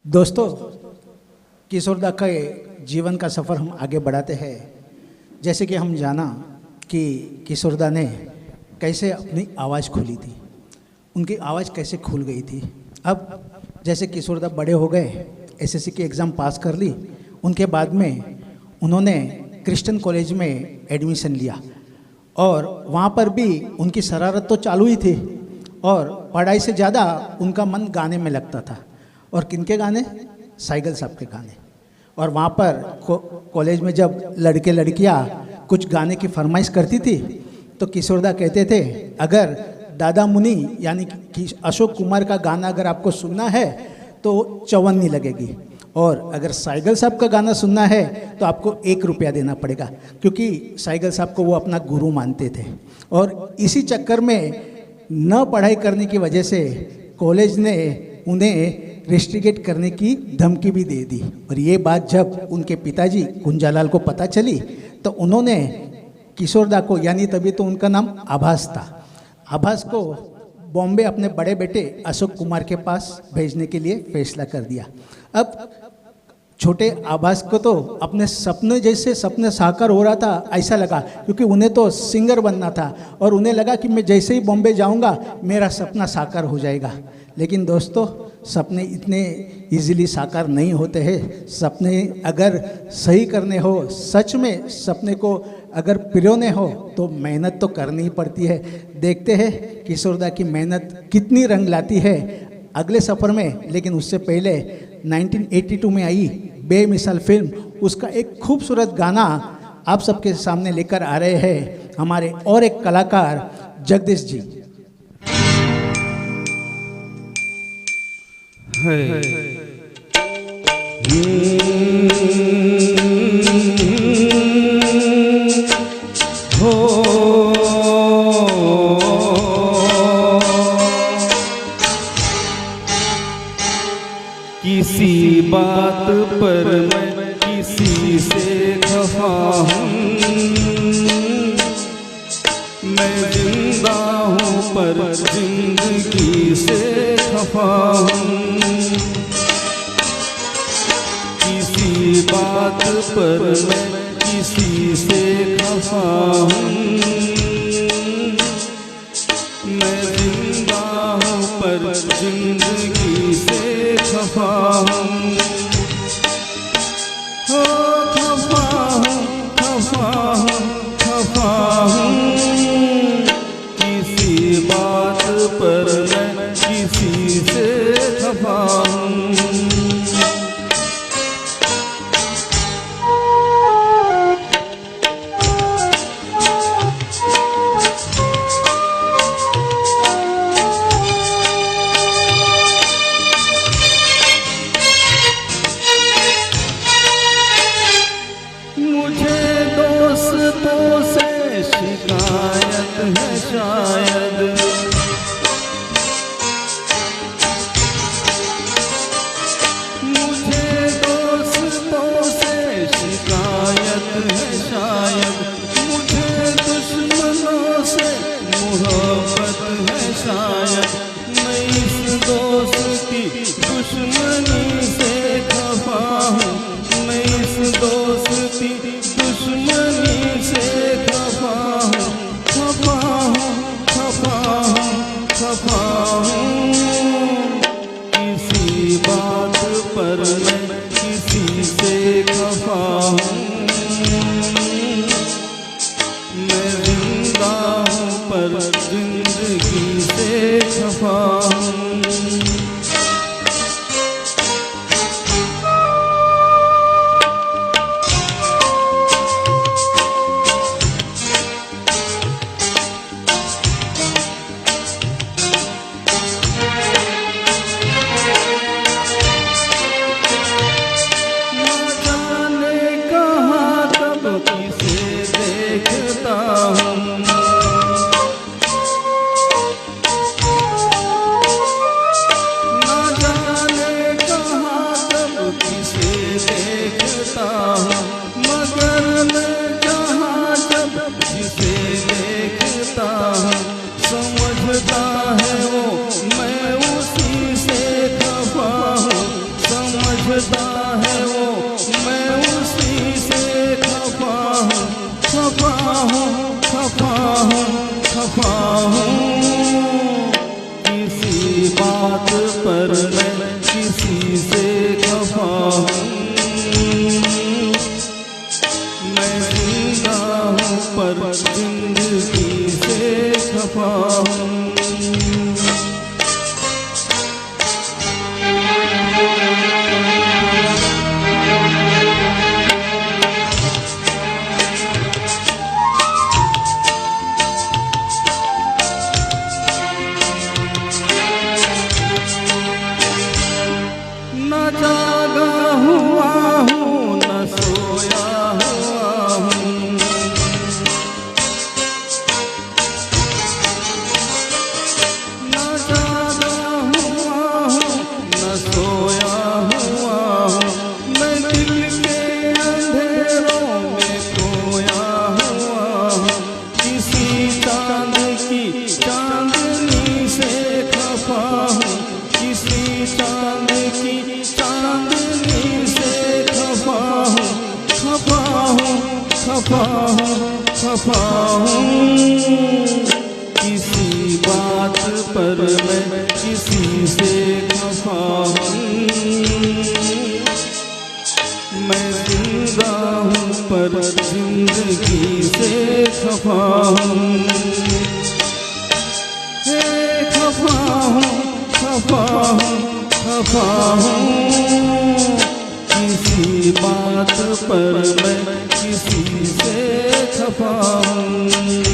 दोस्तों, किशोरदा के जीवन का सफ़र हम आगे बढ़ाते हैं। जैसे कि हम जाना कि किशोरदा ने कैसे अपनी आवाज़ खोली थी, उनकी आवाज़ कैसे खुल गई थी। अब जैसे किशोरदा बड़े हो गए, एसएससी की एग्ज़ाम पास कर ली, उनके बाद में उन्होंने क्रिश्चियन कॉलेज में एडमिशन लिया और वहाँ पर भी उनकी शरारत तो चालू ही थी और पढ़ाई से ज़्यादा उनका मन गाने में लगता था। और किनके गाने? साइगल साहब के गाने। और वहाँ पर कॉलेज में जब लड़के लड़कियाँ कुछ गाने की फरमाइश करती थी तो किशोरदा कहते थे, अगर दादा मुनि यानी कि अशोक कुमार का गाना अगर आपको सुनना है तो चवन्नी लगेगी, और अगर साइगल साहब का गाना सुनना है तो आपको 1 रुपया देना पड़ेगा, क्योंकि साइगल साहब को वो अपना गुरु मानते थे। और इसी चक्कर में न पढ़ाई करने की वजह से कॉलेज ने उन्हें रेस्ट्रिकेट करने की धमकी भी दे दी। और ये बात जब उनके पिताजी कुंजालाल को पता चली तो उन्होंने किशोरदा को, यानी तभी तो उनका नाम आभास था, आभास को बॉम्बे अपने बड़े बेटे अशोक कुमार के पास भेजने के लिए फैसला कर दिया। अब छोटे आभास को तो अपने सपने जैसे सपने साकार हो रहा था ऐसा लगा, क्योंकि उन्हें तो सिंगर बनना था और उन्हें लगा कि मैं जैसे ही बॉम्बे जाऊंगा मेरा सपना साकार हो जाएगा। लेकिन दोस्तों, सपने इतने इजीली साकार नहीं होते हैं। सपने अगर सही करने हो, सच में सपने को अगर पिरोने हो तो मेहनत तो करनी ही पड़ती है। देखते हैं किशोरदा की मेहनत कितनी रंग लाती है अगले सफ़र में। लेकिन उससे पहले 1982 में आई बेमिसाल फिल्म, उसका एक खूबसूरत गाना आप सबके सामने लेकर आ रहे हैं हमारे और एक कलाकार जगदीश जी। किसी बात पर मैं किसी से खफा हूँ, मैं जिंदा हूँ पर जिंदगी से खफा हूँ। किसी बात पर मैं किसी से खफा हूँ, मैं जिंदा हूँ पर जिंदगी से खफा हूँ। हो खफा हूँ, खफा हूँ, खफा हूँ। किसी बात पर मैं किसी से खफा हूँ। हूँ, किसी बात पर मैं किसी से खफा हूँ। मैं जिंदा हूँ पर जिंदगी से खफा हूँ। खफा हूँ, खफा हूँ, खफा हूँ, किसी बात पर मैं किसी से खफा हूँ।